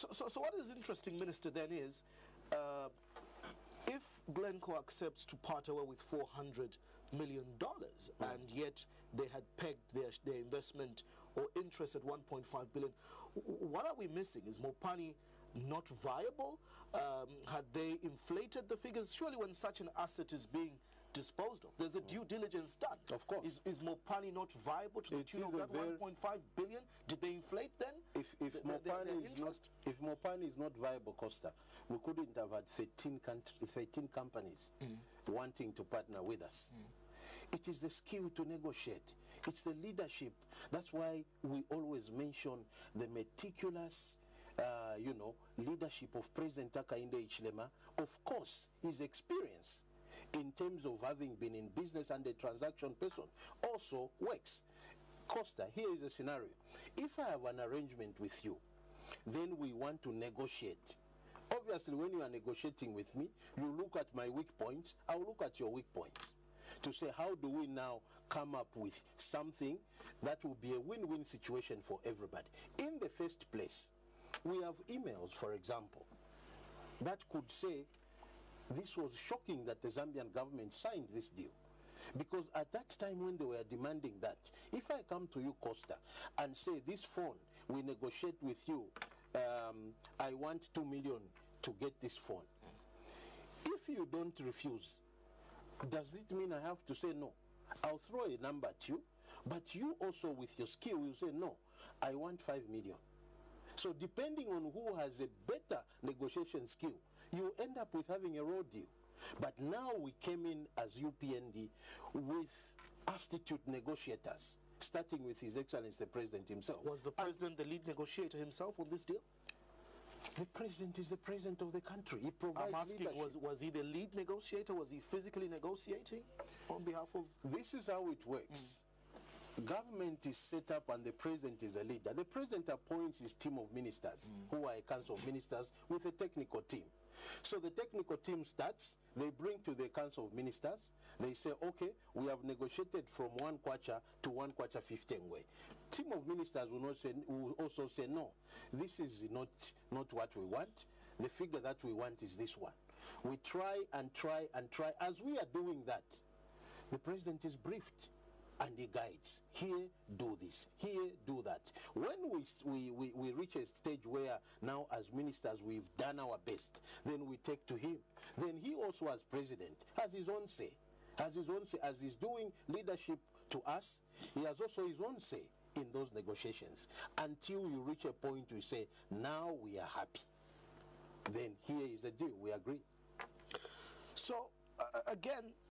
So what is interesting, Minister, then is if Glencore accepts to part away with $400 million and yet they had pegged their investment or interest at $1.5 billion, what are we missing? Is Mopani not viable? Had they inflated the figures? Surely when such an asset is being disposed of, there's a due diligence done. Of course. Is Mopani not viable to the tune of that 1.5 billion? Did they inflate then? If Mopani is not viable, Costa, we couldn't have had 13 companies wanting to partner with us. It is the skill to negotiate. It's the leadership. That's why we always mention the meticulous leadership of President Hakainde Hichilema. Of course, his experience in terms of having been in business and a transaction person also works. Costa, here is a scenario. If I have an arrangement with you, then we want to negotiate. Obviously, when you are negotiating with me, you look at my weak points, I'll look at your weak points to say, how do we now come up with something that will be a win-win situation for everybody? In the first place, we have emails, for example, that could say, this was shocking that the Zambian government signed this deal. Because at that time when they were demanding that, if I come to you, Costa, and say, this phone, we negotiate with you, I want 2 million to get this phone. If you don't refuse, does it mean I have to say no? I'll throw a number at you, but you also with your skill will say, no, I want 5 million. So depending on who has a better negotiation skill, you end up with having a raw deal. But now we came in as UPND with astute negotiators, starting with His Excellency the President himself. Was the President the lead negotiator himself on this deal? The President is the President of the country. He provides I'm asking, leadership. was he the lead negotiator? Was he physically negotiating on behalf of... This is how it works. Government is set up and the President is a leader. The President appoints his team of ministers, who are a council of ministers, with a technical team. So the technical team starts, they bring to the council of ministers, they say, okay, we have negotiated from 1 kwacha to 1 kwacha 15 way. Team of ministers will also say, no, this is not what we want. The figure that we want is this one. We try and try and try. As we are doing that, the President is briefed and he guides. Here, do this. Here, do that. When we reach a stage where now as ministers we've done our best, then we take to him. Then he also as President has his own say. Has his own say. As he's doing leadership to us, he has also his own say in those negotiations. Until you reach a point where you say, now we are happy. Then here is the deal. We agree. So, again,